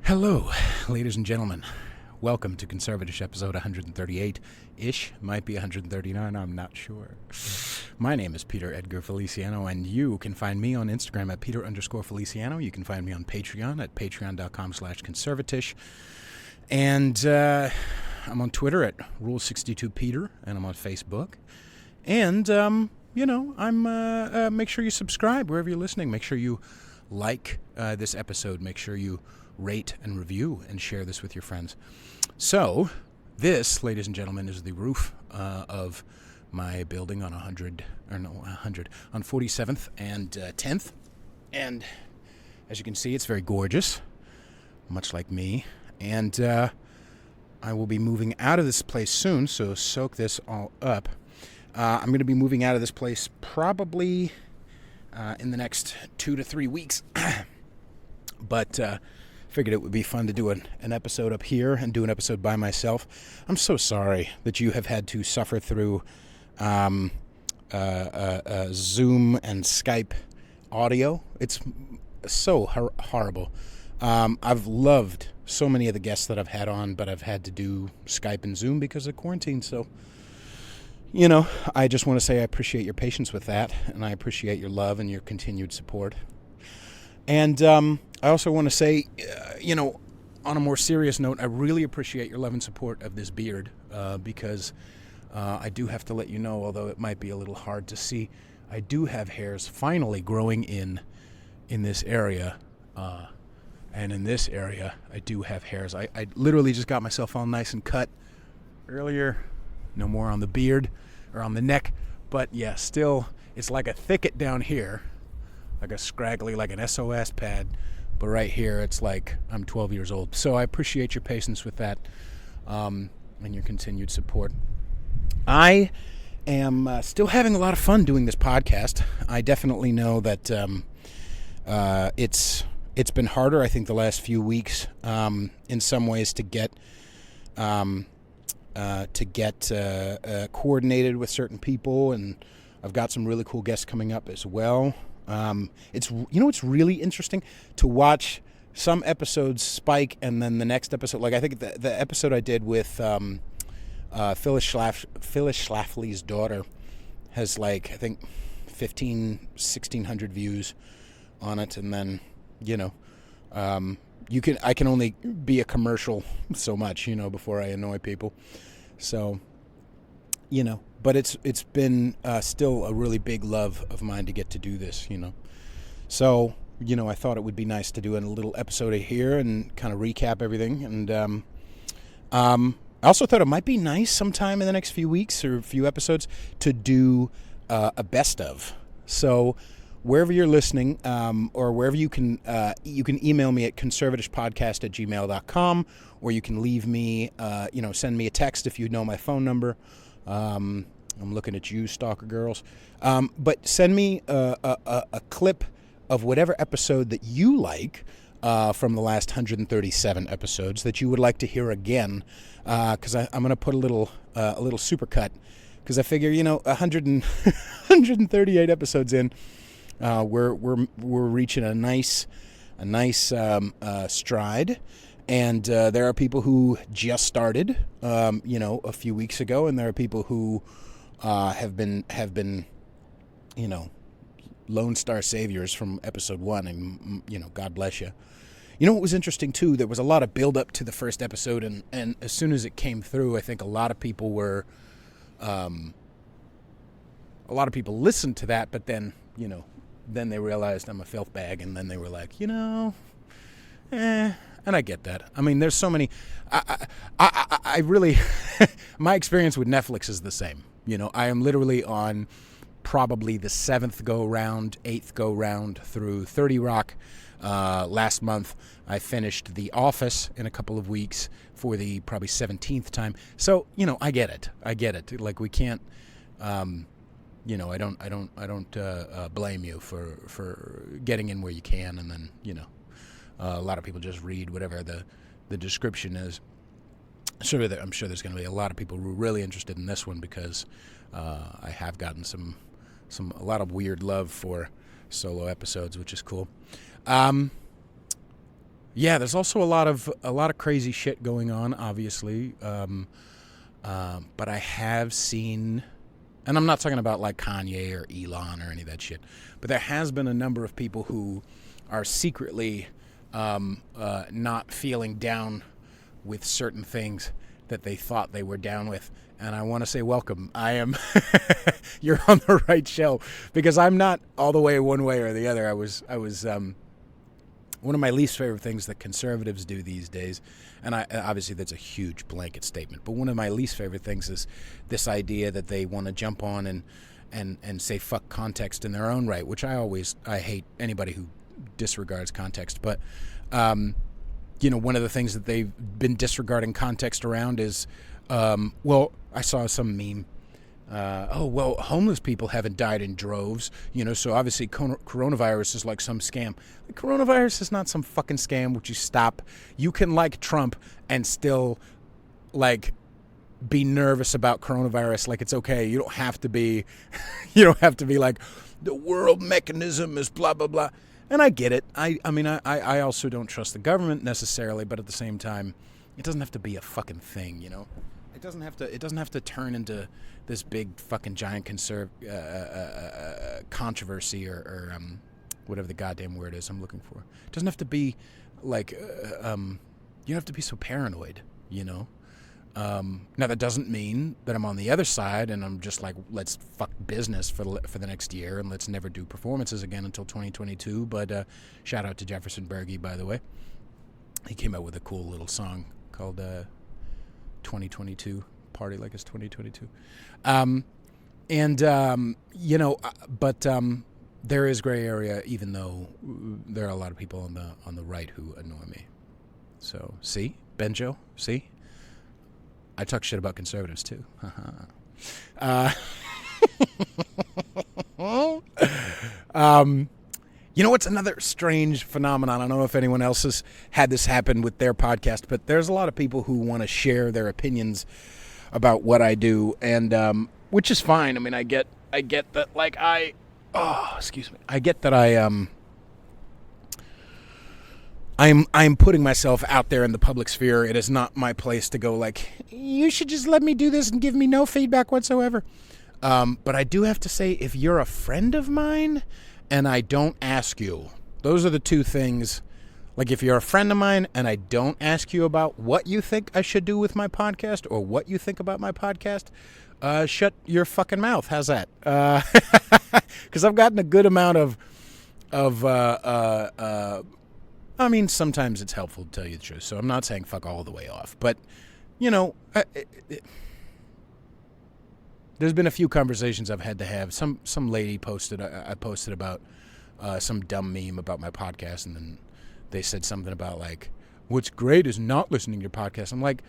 Hello, ladies and gentlemen. Welcome to CONSERVATISH episode 138-ish. Might be 139, I'm not sure. My name is Peter Edgar Feliciano, and you can find me on Instagram at Peter_Feliciano. You can find me on Patreon at patreon.com/conservatish. And I'm on Twitter at Rule62Peter, and I'm on Facebook. And, make sure you subscribe wherever you're listening. Make sure you like this episode. Make sure you rate and review and share this with your friends. So, this, ladies and gentlemen, is the roof of my building on 47th and 10th. And as you can see, it's very gorgeous, much like me. And I will be moving out of this place soon, so soak this all up. I'm going to be moving out of this place probably in the next 2 to 3 weeks. But figured it would be fun to do an episode up here and do an episode by myself. I'm so sorry that you have had to suffer through Zoom and Skype audio. It's so horrible. I've loved so many of the guests that I've had on, but I've had to do Skype and Zoom because of quarantine. So, I just want to say I appreciate your patience with that, and I appreciate your love and your continued support. And I also want to say, on a more serious note, I really appreciate your love and support of this beard because I do have to let you know, although it might be a little hard to see, I do have hairs finally growing in this area. And in this area, I do have hairs. I literally just got myself all nice and cut earlier. No more on the beard or on the neck. But yeah, still, it's like a thicket down here. Like a scraggly, like an SOS pad. But right here, it's like I'm 12 years old. So I appreciate your patience with that and your continued support. I am still having a lot of fun doing this podcast. I definitely know that it's been harder, I think, the last few weeks in some ways to get coordinated with certain people, and I've got some really cool guests coming up as well. It's really interesting to watch some episodes spike and then the next episode, like I think the episode I did with Phyllis Schlafly's daughter has like I think 1,600 views on it, and then I can only be a commercial so much before I annoy people, so but it's been still a really big love of mine to get to do this, So, I thought it would be nice to do a little episode here and kind of recap everything. And I also thought it might be nice sometime in the next few weeks or a few episodes to do a best of. So wherever you're listening or wherever you can email me at conservatishpodcast@gmail.com, or you can leave me, send me a text if you know my phone number. I'm looking at you, stalker girls. But send me a clip of whatever episode that you like from the last 137 episodes that you would like to hear again, because I'm going to put a little supercut, because I figure 138 episodes in, we're reaching a nice stride. And there are people who just started, a few weeks ago, and there are people who have been, Lone Star Saviors from episode 1, and God bless you. What was interesting too? There was a lot of build up to the first episode, and as soon as it came through, I think a lot of people listened to that, but then then they realized I'm a filth bag, and then they were like, And I get that. I mean, there's so many. I really, my experience with Netflix is the same. I am literally on probably the 7th go-round, 8th go-round through 30 Rock. Last month, I finished The Office in a couple of weeks for the probably 17th time. So, I get it. Like, we can't, I don't blame you for getting in where you can, and then, a lot of people just read whatever the description is. I'm sure there's going to be a lot of people who are really interested in this one, because I have gotten a lot of weird love for solo episodes, which is cool. yeah, there's also a lot of crazy shit going on, obviously. But I have seen, and I'm not talking about like Kanye or Elon or any of that shit, but there has been a number of people who are secretly not feeling down with certain things that they thought they were down with. And I want to say welcome. I am, you're on the right show, because I'm not all the way one way or the other. I was one of my least favorite things that conservatives do these days, and obviously that's a huge blanket statement, but one of my least favorite things is this idea that they want to jump on and say fuck context in their own right, which I hate anybody who disregards context. But one of the things that they've been disregarding context around is I saw some meme. Homeless people haven't died in droves, so obviously coronavirus is like some scam. The coronavirus is not some fucking scam. Would you stop? You can like Trump and still like be nervous about coronavirus. Like, it's okay. You don't have to be like, the world mechanism is blah, blah, blah. And I get it. I mean, I also don't trust the government necessarily, but at the same time, it doesn't have to be a fucking thing, It doesn't have to turn into this big fucking giant controversy or whatever the goddamn word is I'm looking for. It doesn't have to be like you don't have to be so paranoid, Now that doesn't mean that I'm on the other side and I'm just like, let's fuck business for the next year and let's never do performances again until 2022. But shout out to Jefferson Berge, by the way. He came out with a cool little song called 2022, Party Like It's 2022. But there is gray area, even though there are a lot of people on the right who annoy me. So, see? Benjo? See? I talk shit about conservatives, too. What's another strange phenomenon? I don't know if anyone else has had this happen with their podcast, but there's a lot of people who want to share their opinions about what I do, and which is fine. I mean, I get that, like, excuse me. I get that I'm putting myself out there in the public sphere. It is not my place to go like, you should just let me do this and give me no feedback whatsoever. But I do have to say, if you're a friend of mine and I don't ask you, those are the two things. Like, if you're a friend of mine and I don't ask you about what you think I should do with my podcast or what you think about my podcast, shut your fucking mouth. How's that? Because I've gotten a good amount of I mean, sometimes it's helpful to tell you the truth, so I'm not saying fuck all the way off. But, there's been a few conversations I've had to have. Some lady posted, I posted about some dumb meme about my podcast, and then they said something about, like, what's great is not listening to your podcast. I'm like,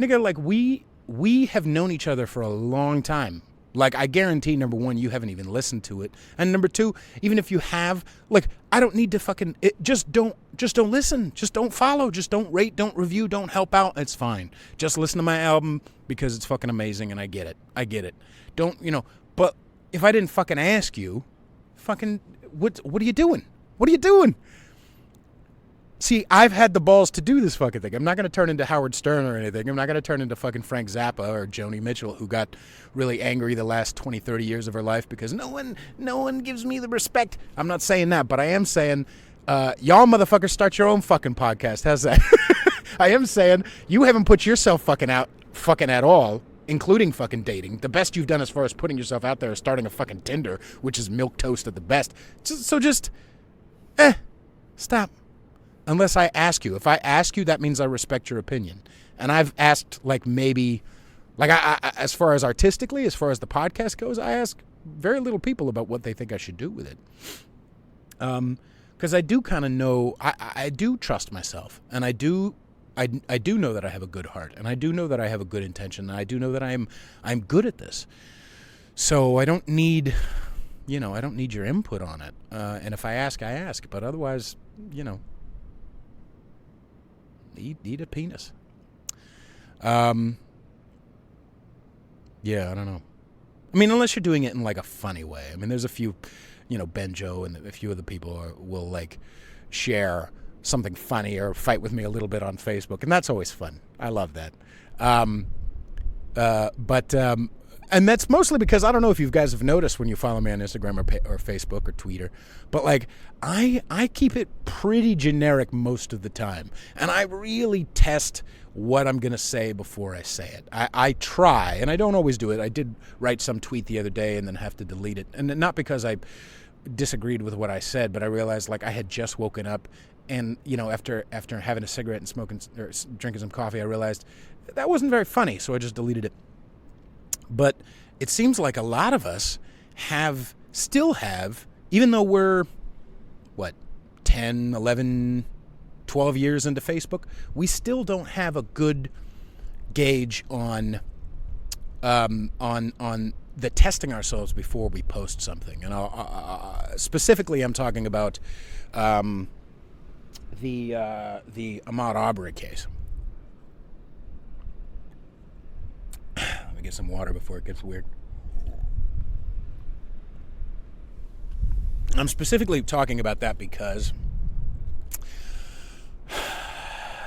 nigga, like, we have known each other for a long time. Like, I guarantee, number one, you haven't even listened to it. And number two, even if you have, like, I don't need to fucking, just don't listen. Just don't follow. Just don't rate, don't review, don't help out. It's fine. Just listen to my album because it's fucking amazing and I get it. Don't, but if I didn't fucking ask you, fucking, what are you doing? What are you doing? See, I've had the balls to do this fucking thing. I'm not going to turn into Howard Stern or anything. I'm not going to turn into fucking Frank Zappa or Joni Mitchell, who got really angry the last 20, 30 years of her life because no one gives me the respect. I'm not saying that, but I am saying, y'all motherfuckers start your own fucking podcast. How's that? I am saying you haven't put yourself fucking out fucking at all, including fucking dating. The best you've done as far as putting yourself out there is starting a fucking Tinder, which is milquetoast at the best. So just, stop. Unless I ask you. If I ask you, that means I respect your opinion. And I've asked, like, maybe, like, I as far as artistically, as far as the podcast goes, I ask very little people about what they think I should do with it. Because I do kind of know, I do trust myself. And I do know that I have a good heart. And I do know that I have a good intention. And I do know that I'm good at this. So I don't need, your input on it. And if I ask, I ask. But otherwise, Eat a penis. Yeah, I don't know. I mean, unless you're doing it in like a funny way. I mean, there's a few, Benjo and a few other people will like share something funny or fight with me a little bit on Facebook, and that's always fun. I love that. And that's mostly because I don't know if you guys have noticed when you follow me on Instagram or Facebook or Twitter, but like I keep it pretty generic most of the time, and I really test what I'm gonna say before I say it. I try, and I don't always do it. I did write some tweet the other day and then have to delete it, and not because I disagreed with what I said, but I realized like I had just woken up, and after having a cigarette and smoking or drinking some coffee, I realized that wasn't very funny, so I just deleted it. But it seems like a lot of us still have, even though we're, 10, 11, 12 years into Facebook, we still don't have a good gauge on the testing ourselves before we post something. And specifically, I'm talking about the Ahmaud Arbery case. Let me get some water before it gets weird. I'm specifically talking about that because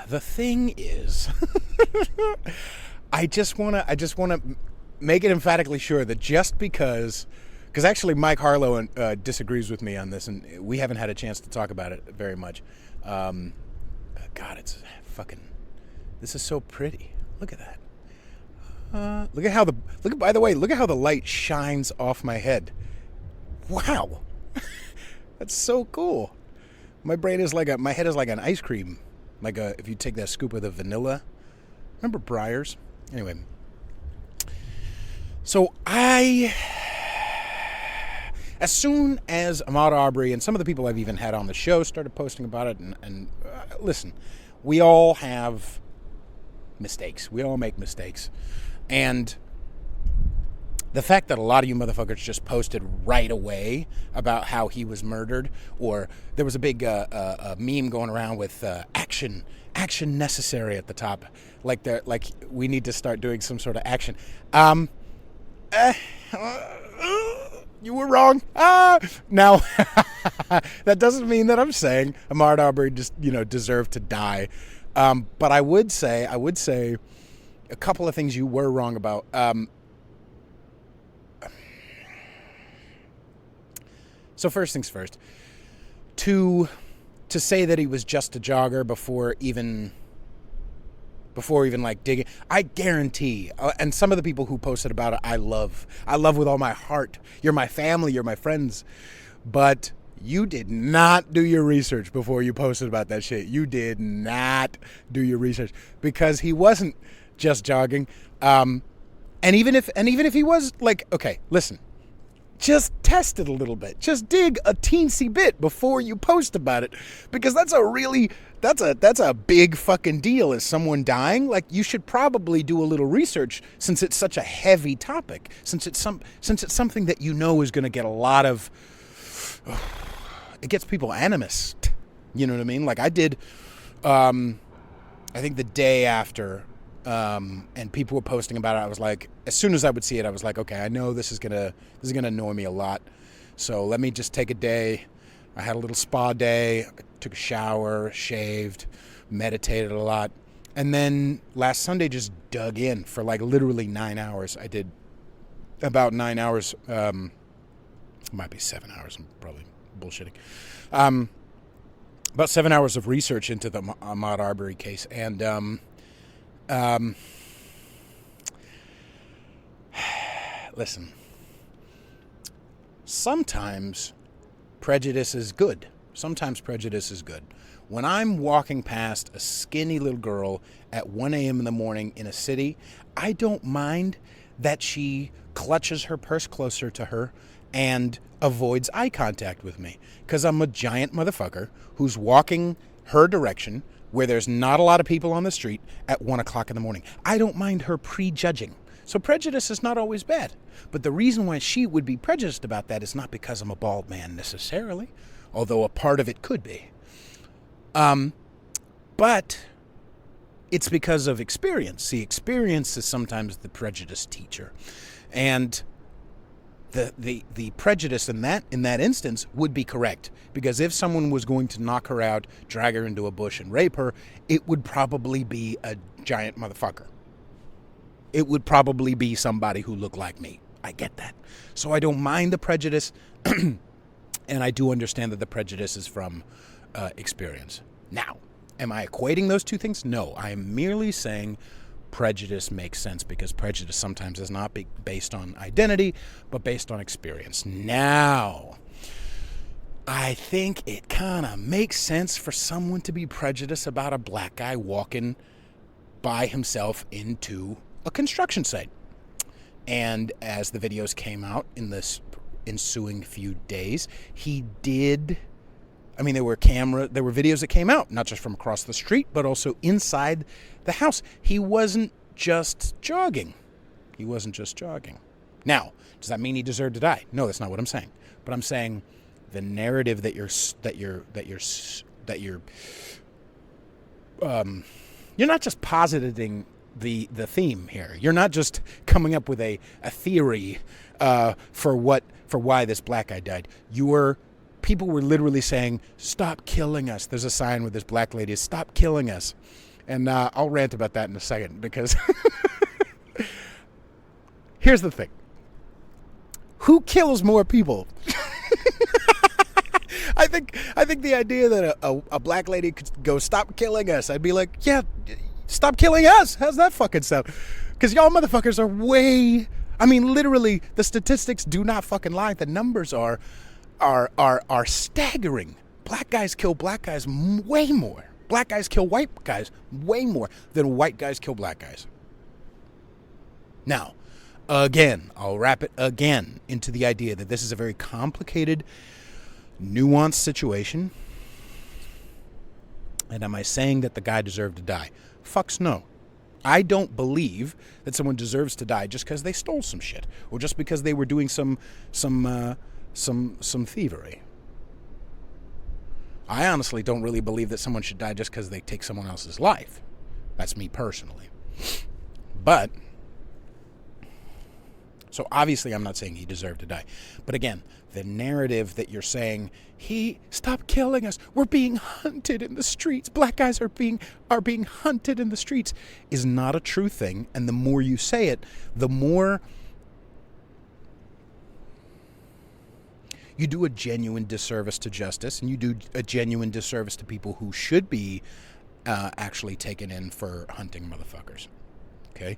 the thing is, I just want to make it emphatically sure that just because actually Mike Harlow disagrees with me on this, and we haven't had a chance to talk about it very much. God, it's fucking. This is so pretty. Look at that. By the way, look at how the light shines off my head. Wow. That's so cool. My head is like an ice cream. If you take that scoop of the vanilla. Remember Breyers? Anyway. So as soon as Ahmaud Arbery and some of the people I've even had on the show started posting about it, and listen, we all have mistakes. We all make mistakes. And the fact that a lot of you motherfuckers just posted right away about how he was murdered, or there was a big meme going around with action necessary at the top, like we need to start doing some sort of action. You were wrong. Now that doesn't mean that I'm saying Ahmaud Arbery just deserved to die, but I would say a couple of things you were wrong about. So first things first, to say that he was just a jogger before even like digging, I guarantee, and some of the people who posted about it, I love with all my heart. You're my family, you're my friends, but you did not do your research before you posted about that shit. You did not do your research, because he wasn't just jogging. And even if he was, like, okay, listen, just test it a little bit. Just dig a teensy bit before you post about it, because that's a big fucking deal. Is someone dying? Like, you should probably do a little research, since it's such a heavy topic, since it's something that is going to get a lot of, it gets people animus. You know what I mean? Like I did, I think the day after, and people were posting about it, I was like, as soon as I would see it, I was like, okay, I know this is gonna annoy me a lot, so let me just take a day. I had a little spa day, I took a shower, shaved, meditated a lot, and then last Sunday just dug in for like literally 9 hours. I did about 9 hours, it might be 7 hours, I'm probably bullshitting, about 7 hours of research into the Ahmaud Arbery case, and listen, sometimes prejudice is good. When I'm walking past a skinny little girl at 1 a.m. in the morning in a city, I don't mind that she clutches her purse closer to her and avoids eye contact with me, because I'm a giant motherfucker who's walking her direction where there's not a lot of people on the street at 1 o'clock in the morning. I don't mind her prejudging. So prejudice is not always bad. But the reason why she would be prejudiced about that is not because I'm a bald man necessarily, although a part of it could be. But it's because of experience. See, experience is sometimes the prejudice teacher. And the prejudice in that instance would be correct, because if someone was going to knock her out, drag her into a bush and rape her, it would probably be a giant motherfucker. It would probably be somebody who looked like me. I get that. So I don't mind the prejudice, and I do understand that the prejudice is from experience. Now, am I equating those two things? No, I am merely saying prejudice makes sense, because prejudice sometimes is not based on identity, but based on experience. Now, I think it kind of makes sense for someone to be prejudiced about a black guy walking by himself into a construction site. And as the videos came out in this ensuing few days, he did... I mean, there were videos that came out, not just from across the street, but also inside the house. He wasn't just jogging. Now, does that mean he deserved to die? No, that's not what I'm saying. But I'm saying the narrative that you're not just positing the theme here. You're not just coming up with a theory for why this black guy died. People were literally saying, "Stop killing us." There's a sign with this black lady, "Stop killing us." And I'll rant about that in a second, because here's the thing. Who kills more people? I think the idea that a black lady could go, "Stop killing us," I'd be like, yeah, stop killing us. How's that fucking sound? Because y'all motherfuckers are way... I mean, literally, the statistics do not fucking lie. The numbers are staggering. Black guys kill black guys way more. Black guys kill white guys way more than white guys kill black guys. Now, again, I'll wrap it again into the idea that this is a very complicated, nuanced situation. And am I saying that the guy deserved to die? Fucks no. I don't believe that someone deserves to die just because they stole some shit, or just because they were doing some thievery. I honestly don't really believe that someone should die just because they take someone else's life. That's me personally. But, so obviously I'm not saying he deserved to die. But again, the narrative that you're saying, stop killing us, we're being hunted in the streets, black guys are being hunted in the streets, is not a true thing. And the more you say it, the more you do a genuine disservice to justice, and you do a genuine disservice to people who should be actually taken in for hunting motherfuckers. Okay?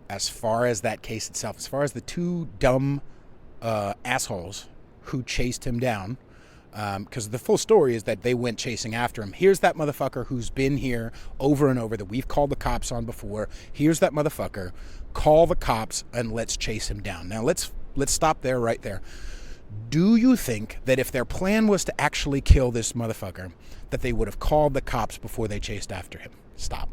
As far as that case itself, as far as the two dumb assholes who chased him down, because the full story is that they went chasing after him. Here's that motherfucker who's been here over and over, that we've called the cops on before. Here's that motherfucker. Call the cops and let's chase him down. Now let's stop there, right there. Do you think that if their plan was to actually kill this motherfucker, that they would have called the cops before they chased after him? Stop.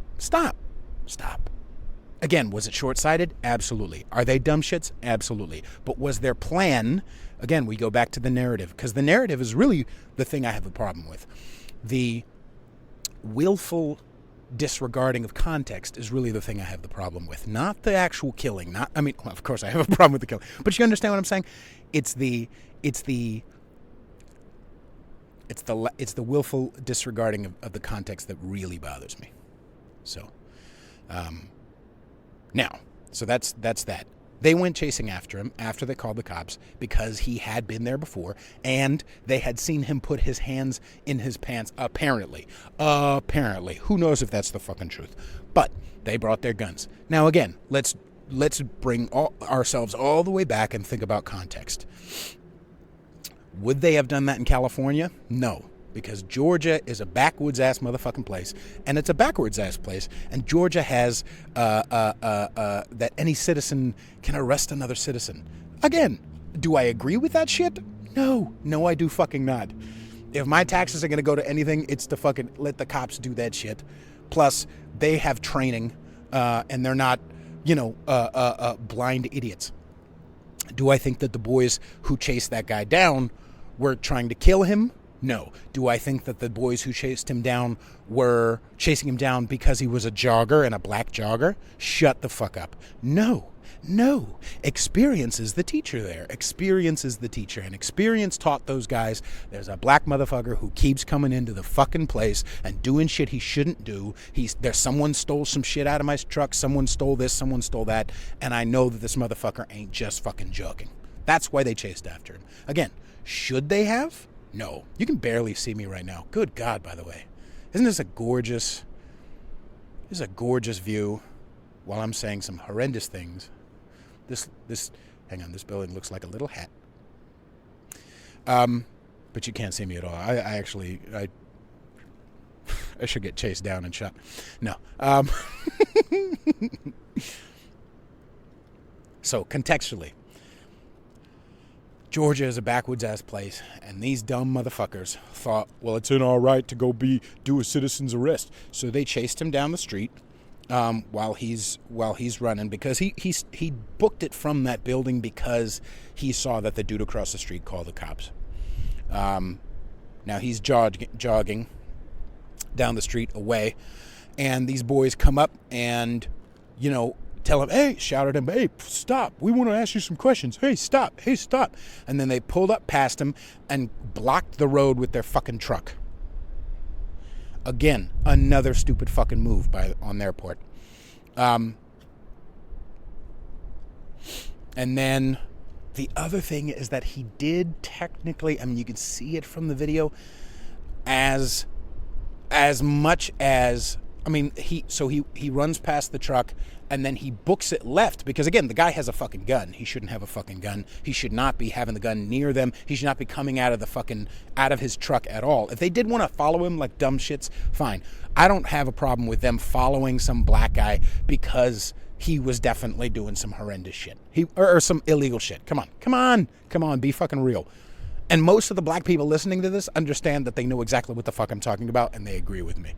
Again, was it short-sighted? Absolutely. Are they dumb shits? Absolutely. But was their plan... Again, we go back to the narrative, because the narrative is really the thing I have a problem with. The willful disregarding of context is really the thing I have the problem with. Not the actual killing. Of course I have a problem with the killing. But you understand what I'm saying? It's the willful disregarding of the context that really bothers me. So, so that's that. They went chasing after him after they called the cops because he had been there before, and they had seen him put his hands in his pants, apparently. Who knows if that's the fucking truth. But they brought their guns. Now, again, let's bring ourselves all the way back and think about context. Would they have done that in California? No. Because Georgia is a backwoods-ass motherfucking place, and it's a backwards-ass place, and Georgia has that any citizen can arrest another citizen. Again, do I agree with that shit? No, I do fucking not. If my taxes are going to go to anything, it's to fucking let the cops do that shit. Plus, they have training, and they're not, blind idiots. Do I think that the boys who chased that guy down were trying to kill him? No. Do I think that the boys who chased him down were chasing him down because he was a jogger and a black jogger? Shut the fuck up. No. No. Experience is the teacher there. Experience is the teacher. And experience taught those guys there's a black motherfucker who keeps coming into the fucking place and doing shit he shouldn't do. There's someone stole some shit out of my truck. Someone stole this. Someone stole that. And I know that this motherfucker ain't just fucking joking. That's why they chased after him. Again, should they have? No. You can barely see me right now. Good God, by the way. Isn't this a gorgeous view while I'm saying some horrendous things? Hang on, this building looks like a little hat. But you can't see me at all. I should get chased down and shot. No. So, contextually, Georgia is a backwoods-ass place, and these dumb motherfuckers thought, well, it's in our right to go do a citizen's arrest. So they chased him down the street while he's running, because he booked it from that building because he saw that the dude across the street called the cops. Now he's jogging down the street away, and these boys come up and, tell him, hey, shouted him, hey, stop. We want to ask you some questions. Hey, stop. Hey, stop. And then they pulled up past him and blocked the road with their fucking truck. Again, another stupid fucking move on their part. And then the other thing is that he did technically, you can see it from the video, as much as, he runs past the truck and then he books it left because, again, the guy has a fucking gun. He shouldn't have a fucking gun. He should not be having the gun near them. He should not be coming out of his truck at all. If they did want to follow him like dumb shits, fine. I don't have a problem with them following some black guy because he was definitely doing some horrendous shit. Or some illegal shit. Come on, be fucking real. And most of the black people listening to this understand that they know exactly what the fuck I'm talking about, and they agree with me.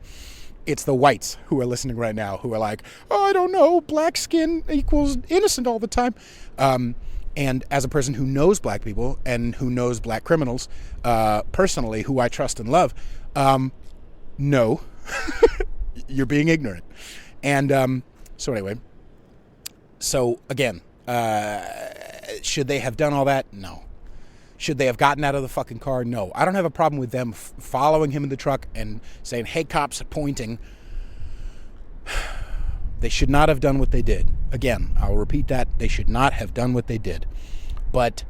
It's the whites who are listening right now who are like, oh, I don't know, black skin equals innocent all the time. And as a person who knows black people and who knows black criminals personally, who I trust and love, no, you're being ignorant. And so anyway, again, should they have done all that? No. Should they have gotten out of the fucking car? No. I don't have a problem with them following him in the truck and saying, hey, cops, pointing. They should not have done what they did. Again, I'll repeat that. They should not have done what they did. But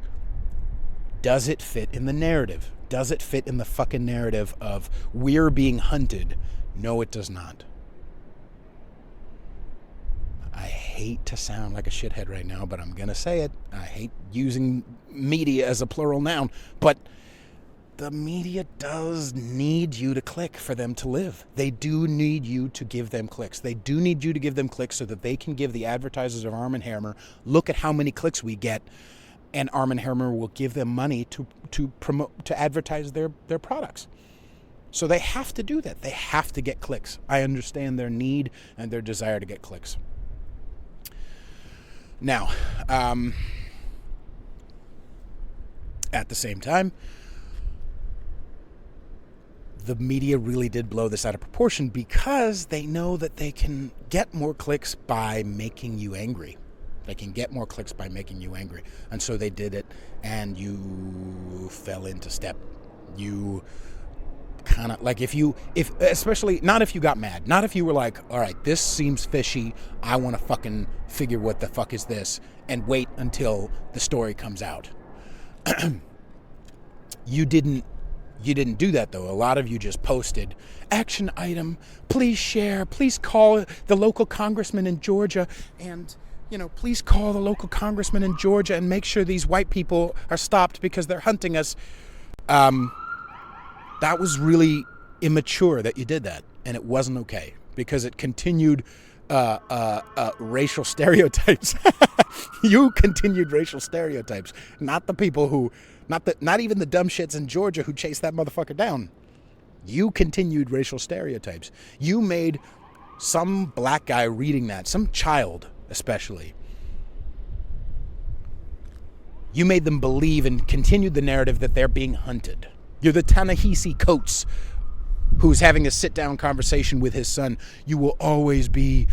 does it fit in the narrative? Does it fit in the fucking narrative of we're being hunted? No, it does not. I hate to sound like a shithead right now, but I'm going to say it. I hate using media as a plural noun, but the media does need you to click for them to live. They do need you to give them clicks. They do need you to give them clicks so that they can give the advertisers of Arm & Hammer, look at how many clicks we get, and Arm & Hammer will give them money to promote, to advertise their products. So they have to do that. They have to get clicks. I understand their need and their desire to get clicks. Now, at the same time, the media really did blow this out of proportion because they know that they can get more clicks by making you angry. They can get more clicks by making you angry. And so they did it, and you fell into step. You kind of, like, especially, not if you got mad, not if you were like, all right, this seems fishy, I want to fucking figure what the fuck is this, and wait until the story comes out. You didn't do that, though. A lot of you just posted, action item, please share, please call the local congressman in Georgia, and, please call the local congressman in Georgia and make sure these white people are stopped because they're hunting us. That was really immature that you did that, and it wasn't okay because it continued racial stereotypes. You continued racial stereotypes, not the people who, not even the dumb shits in Georgia who chased that motherfucker down. You continued racial stereotypes. You made some black guy reading that, some child especially, you made them believe and continued the narrative that they're being hunted. You're the Ta-Nehisi Coates who's having a sit-down conversation with his son. You will always be,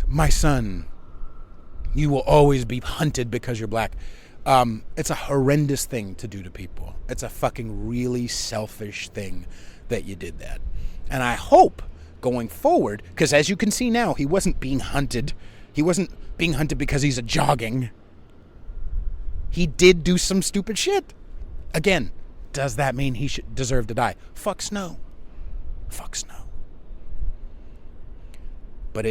my son. You will always be hunted because you're black. It's a horrendous thing to do to people. It's a fucking really selfish thing that you did that. And I hope going forward, because as you can see now, he wasn't being hunted. He wasn't being hunted because he's a jogging. He did do some stupid shit. Again, does that mean he should deserve to die? Fucks no. Fucks no. But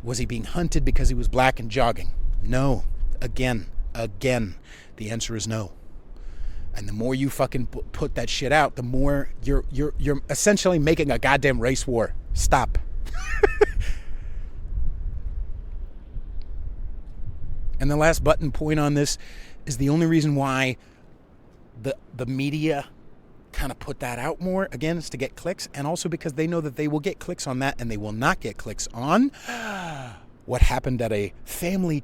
was he being hunted because he was black and jogging? No. Again, the answer is no. And the more you fucking put that shit out, the more you're essentially making a goddamn race war. Stop. And the last button point on this is the only reason why the media kind of put that out more, again, is to get clicks, and also because they know that they will get clicks on that and they will not get clicks on what happened at a Family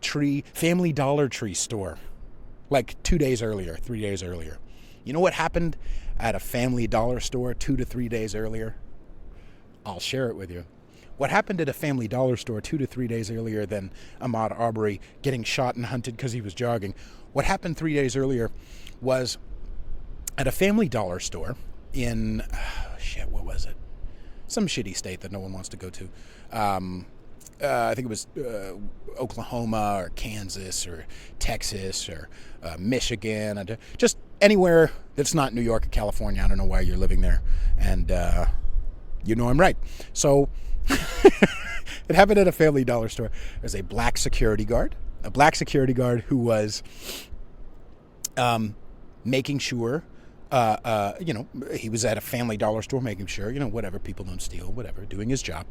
Dollar Tree store like 2 days earlier, 3 days earlier. You know what happened at a Family Dollar store 2 to 3 days earlier? I'll share it with you. What happened at a Family Dollar store 2 to 3 days earlier than Ahmaud Arbery getting shot and hunted because he was jogging? What happened 3 days earlier was at a Family Dollar store in, what was it? Some shitty state that no one wants to go to. I think it was Oklahoma or Kansas or Texas or Michigan. Just anywhere that's not New York or California. I don't know why you're living there. And you know I'm right. So it happened at a Family Dollar store. There's a black security guard who was making sure, he was at a Family Dollar store making sure, whatever, people don't steal, whatever, doing his job.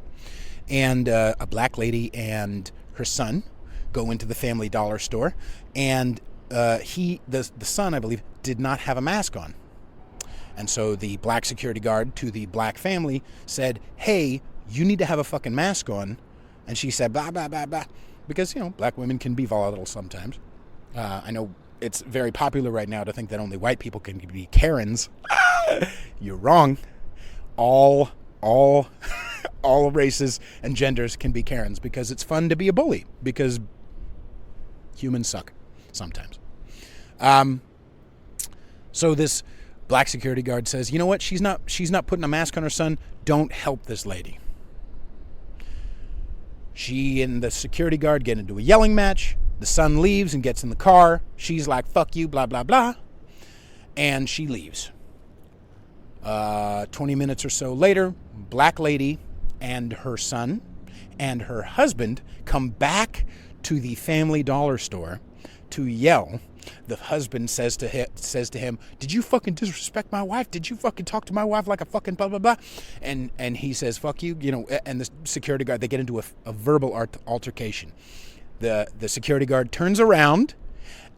And a black lady and her son go into the Family Dollar store, and the son, I believe, did not have a mask on. And so the black security guard to the black family said, hey, you need to have a fucking mask on. And she said, blah, blah, blah, blah. Because, black women can be volatile sometimes. I know it's very popular right now to think that only white people can be Karens. You're wrong. All races and genders can be Karens because it's fun to be a bully, because humans suck sometimes. So this black security guard says, you know what? She's not putting a mask on her son. Don't help this lady. She and the security guard get into a yelling match. The son leaves and gets in the car. She's like, fuck you, blah, blah, blah. And she leaves. 20 minutes or so later, black lady and her son and her husband come back to the Family Dollar store to yell. The husband says to him, did you fucking disrespect my wife? Did you fucking talk to my wife like a fucking blah, blah, blah? And he says, fuck you, and the security guard, they get into a verbal altercation. The security guard turns around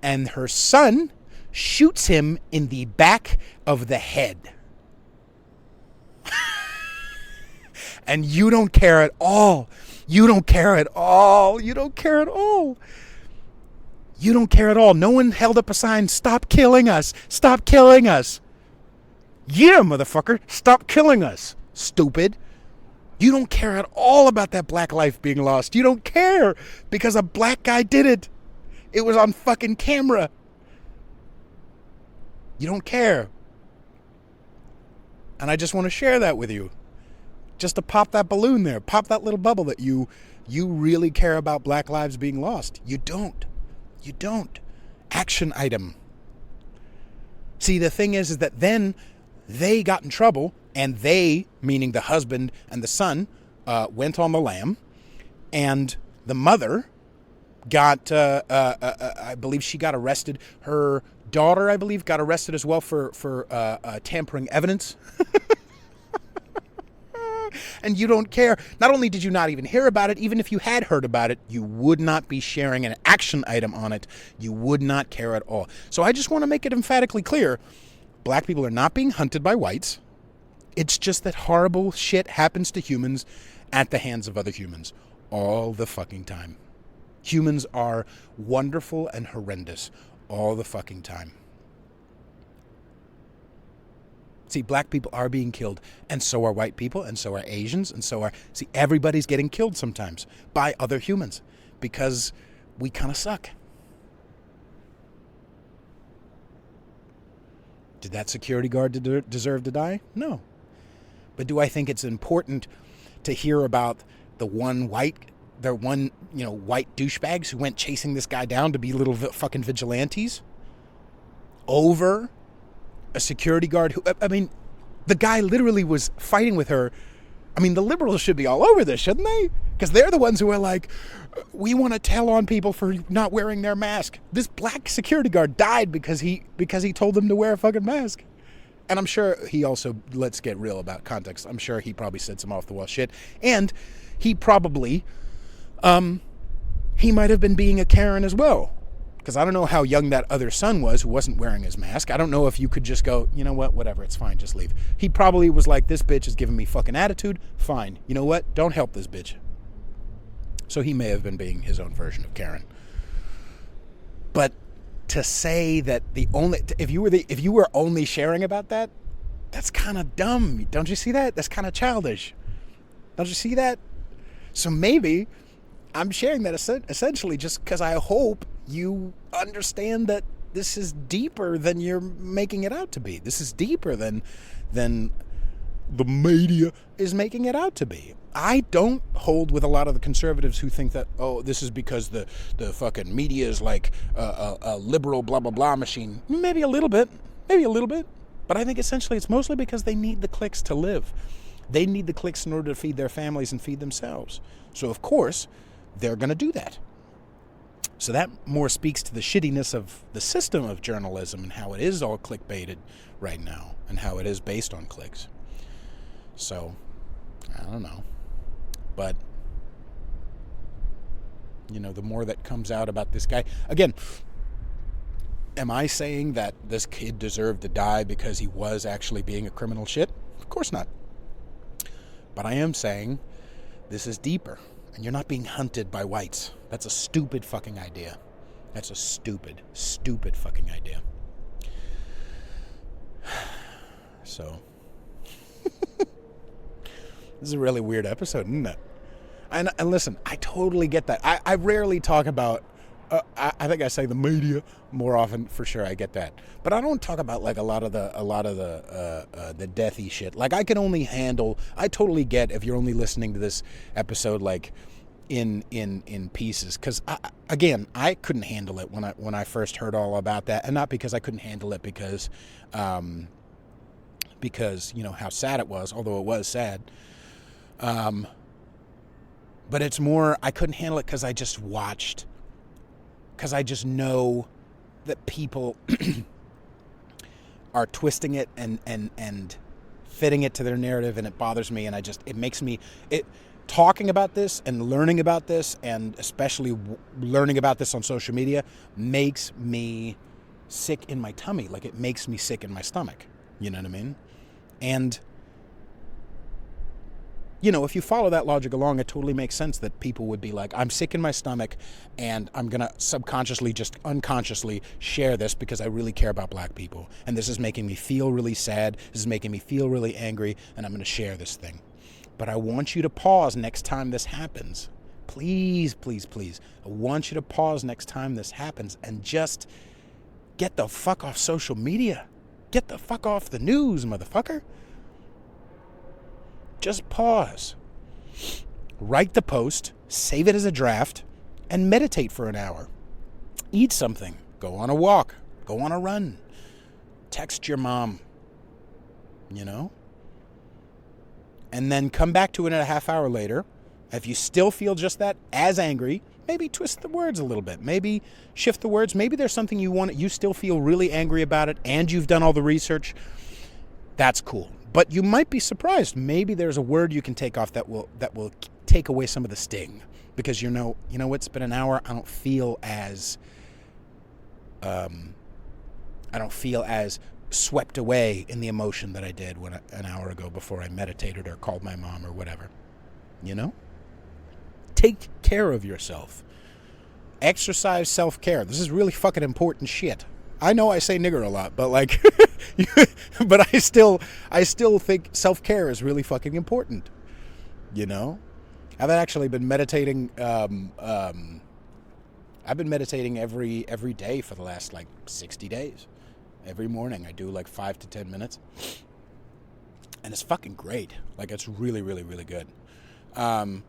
and her son shoots him in the back of the head. And you don't care at all. You don't care at all. You don't care at all. You don't care at all. No one held up a sign, stop killing us. Stop killing us. Yeah, motherfucker. Stop killing us. Stupid. You don't care at all about that black life being lost. You don't care because a black guy did it. It was on fucking camera. You don't care. And I just want to share that with you. Just to pop that balloon there. Pop that little bubble that you really care about black lives being lost. You don't. You don't. Action item. See, the thing is that then they got in trouble, and they, meaning the husband and the son, went on the lam, and the mother got, I believe she got arrested. Her daughter, I believe, got arrested as well for tampering evidence. And you don't care. Not only did you not even hear about it, even if you had heard about it, you would not be sharing an action item on it. You would not care at all. So I just want to make it emphatically clear. Black people are not being hunted by whites. It's just that horrible shit happens to humans at the hands of other humans all the fucking time. Humans are wonderful and horrendous all the fucking time. See, black people are being killed, and so are white people, and so are Asians, and so are... See, everybody's getting killed sometimes by other humans because we kind of suck. Did that security guard deserve to die? No. But do I think it's important to hear about the one white douchebags who went chasing this guy down to be little fucking vigilantes over a security guard who, I mean, the guy literally was fighting with her. I mean, the liberals should be all over this, shouldn't they? Because they're the ones who are like, we want to tell on people for not wearing their mask. This black security guard died because he told them to wear a fucking mask. And I'm sure he also, let's get real about context, I'm sure he probably said some off-the-wall shit. And he probably, he might have been being a Karen as well. Because I don't know how young that other son was who wasn't wearing his mask. I don't know if you could just go, you know what, whatever, it's fine, just leave. He probably was like, this bitch is giving me fucking attitude. Fine. You know what? Don't help this bitch. So he may have been being his own version of Karen. But to say that if you were only sharing about that, that's kind of dumb. Don't you see that? That's kind of childish. Don't you see that? So maybe I'm sharing that essentially just because I hope you understand that this is deeper than you're making it out to be. This is deeper than the media is making it out to be. I don't hold with a lot of the conservatives who think that, oh, this is because the fucking media is like a liberal blah, blah, blah machine. Maybe a little bit. But I think essentially it's mostly because they need the clicks to live. They need the clicks in order to feed their families and feed themselves. So, of course, they're going to do that. So that more speaks to the shittiness of the system of journalism and how it is all clickbaited right now and how it is based on clicks. So, I don't know. But, you know, the more that comes out about this guy... Again, am I saying that this kid deserved to die because he was actually being a criminal shit? Of course not. But I am saying this is deeper. And you're not being hunted by whites. That's a stupid fucking idea. That's a stupid, stupid fucking idea. So... This is a really weird episode, isn't it? And listen, I totally get that. I rarely talk about, I think I say the media more often, for sure, I get that. But I don't talk about like a lot of the deathy shit. Like I totally get if you're only listening to this episode like in pieces. Because I couldn't handle it when I first heard all about that. And not because I couldn't handle it because you know how sad it was, although it was sad. But it's more, I couldn't handle it because I just watched. Because I just know that people are twisting it and fitting it to their narrative, and it bothers me, and it makes me, talking about this and learning about this, and especially learning about this on social media, makes me sick in my tummy. Like, it makes me sick in my stomach. You know what I mean? And... you know, if you follow that logic along, it totally makes sense that people would be like, I'm sick in my stomach and I'm going to subconsciously, just unconsciously share this because I really care about black people. And this is making me feel really sad. This is making me feel really angry. And I'm going to share this thing. But I want you to pause next time this happens. Please, please, please. I want you to pause next time this happens and just get the fuck off social media. Get the fuck off the news, motherfucker. Just pause. Write the post, save it as a draft, and meditate for an hour. Eat something. Go on a walk. Go on a run. Text your mom. You know? And then come back to it a half hour later. If you still feel just that, as angry, maybe twist the words a little bit. Maybe shift the words. Maybe there's something you still feel really angry about it, and you've done all the research. That's cool. But you might be surprised. Maybe there's a word you can take off that will take away some of the sting. Because you know it's been an hour. I don't feel as swept away in the emotion that I did an hour ago before I meditated or called my mom or whatever. You know? Take care of yourself. Exercise self-care. This is really fucking important shit. I know I say nigger a lot, but like, but I still think self-care is really fucking important. You know, I've actually been meditating. I've been meditating every day for the last like 60 days. Every morning I do like 5 to 10 minutes, and it's fucking great. Like, it's really, really, really good. And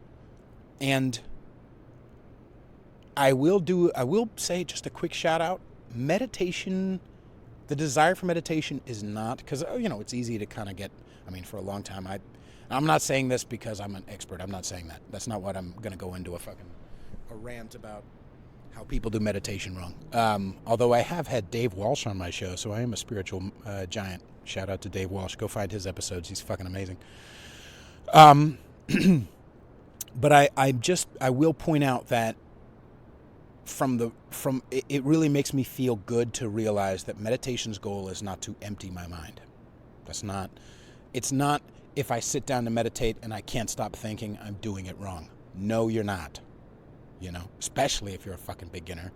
I will say just a quick shout out. Meditation, the desire for meditation is not, because, it's easy to kind of get, for a long time, I'm not saying this because I'm an expert. I'm not saying that. That's not what I'm going to go into a rant about how people do meditation wrong. Although I have had Dave Walsh on my show, so I am a spiritual giant. Shout out to Dave Walsh. Go find his episodes. He's fucking amazing. But I will point out that it really makes me feel good to realize that meditation's goal is not to empty my mind. It's not if I sit down to meditate and I can't stop thinking, I'm doing it wrong. No, you're not. Especially if you're a fucking beginner.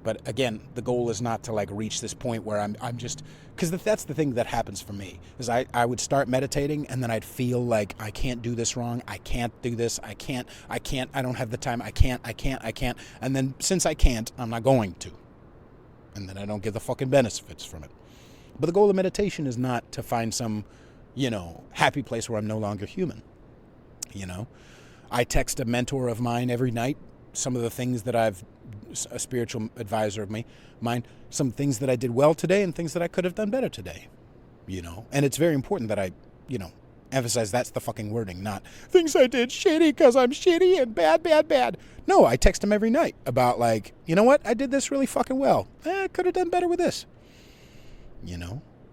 But again, the goal is not to like reach this point where I'm just, because that's the thing that happens for me, is I would start meditating and then I'd feel like I can't do this wrong. I can't do this. I can't, I don't have the time. I can't. And then since I can't, I'm not going to. And then I don't get the fucking benefits from it. But the goal of meditation is not to find some, happy place where I'm no longer human. I text a mentor of mine every night some of the things that a spiritual advisor of mine, some things that I did well today and things that I could have done better today, And it's very important that I, emphasize that's the fucking wording, not things I did shitty because I'm shitty and bad. No, I text him every night about like, you know what? I did this really fucking well. I could have done better with this,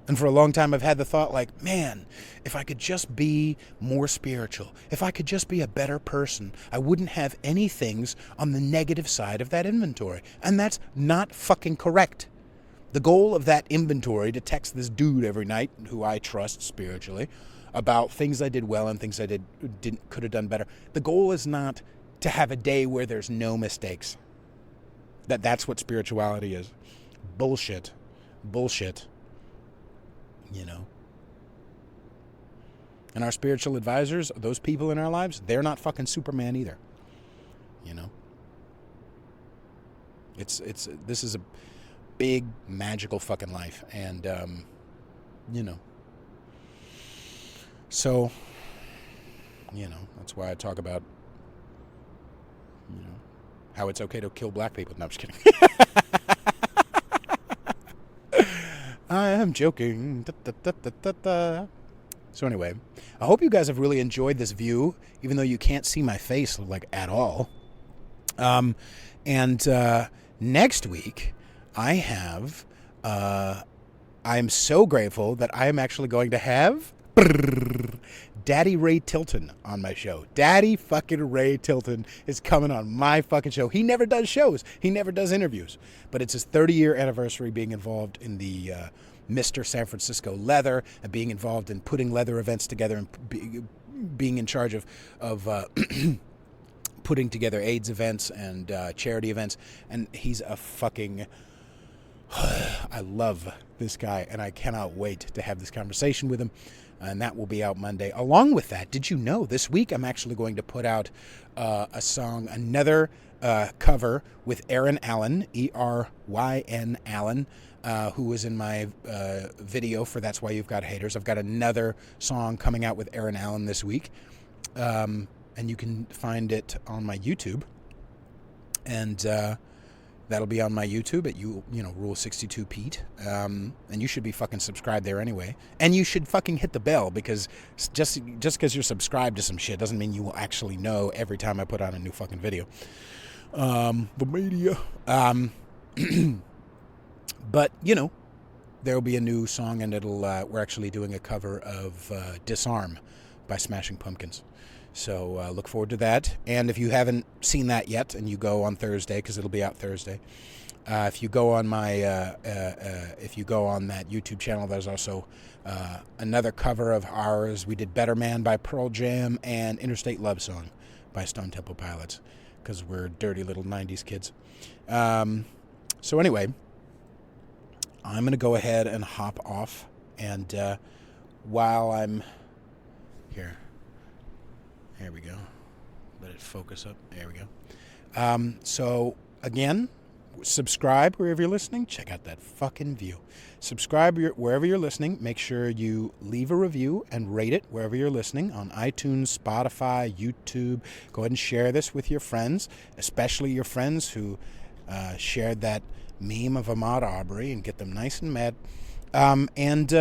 And for a long time, I've had the thought like, man, if I could just be more spiritual, if I could just be a better person, I wouldn't have any things on the negative side of that inventory. And that's not fucking correct. The goal of that inventory, to text this dude every night, who I trust spiritually, about things I did well and things I could have done better. The goal is not to have a day where there's no mistakes. That's what spirituality is. Bullshit. And our spiritual advisors, those people in our lives, they're not fucking Superman either. This is a big magical fucking life, and so that's why I talk about how it's okay to kill black people. No, I'm just kidding. I am joking. So anyway, I hope you guys have really enjoyed this view, even though you can't see my face like at all. And next week, I'm so grateful that I am actually going to have Daddy Ray Tilton on my show. Daddy fucking Ray Tilton is coming on my fucking show. He never does shows. He never does interviews. But it's his 30-year anniversary being involved in the Mr. San Francisco Leather, and being involved in putting leather events together, and being in charge of putting together AIDS events and charity events. And he's a fucking... I love this guy, and I cannot wait to have this conversation with him. And that will be out Monday. Along with that, did you know this week I'm actually going to put out a song, another cover with Aaron Allen, E-R-Y-N Allen, who was in my video for That's Why You've Got Haters. I've got another song coming out with Aaron Allen this week. And you can find it on my YouTube. And that'll be on my YouTube at Rule 62 Pete. And you should be fucking subscribed there anyway. And you should fucking hit the bell, because just because you're subscribed to some shit doesn't mean you will actually know every time I put out a new fucking video. The media. But there'll be a new song, and we're actually doing a cover of Disarm by Smashing Pumpkins. So look forward to that. And if you haven't seen that yet, and you go on Thursday, because it'll be out Thursday, if you go on that YouTube channel, there's also another cover of ours. We did Better Man by Pearl Jam and Interstate Love Song by Stone Temple Pilots, because we're dirty little 90s kids. So anyway, I'm going to go ahead and hop off. And while I'm here we go. Let it focus up. There we go. So, again, subscribe wherever you're listening. Check out that fucking view. Subscribe wherever you're listening. Make sure you leave a review and rate it wherever you're listening, on iTunes, Spotify, YouTube. Go ahead and share this with your friends, especially your friends who shared that meme of Ahmaud Arbery, and get them nice and mad. And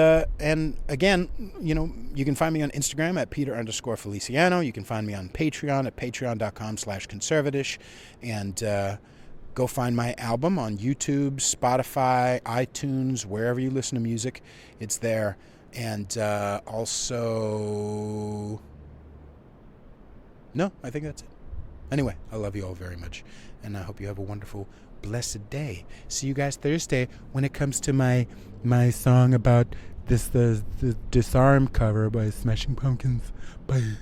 again, you can find me on Instagram at Peter_Feliciano. You can find me on Patreon at patreon.com/conservatish. And go find my album on YouTube, Spotify, iTunes, wherever you listen to music. It's there. And also... No, I think that's it. Anyway, I love you all very much. And I hope you have a wonderful, blessed day. See you guys Thursday when it comes to my song about the Disarm cover by Smashing Pumpkins. Bye.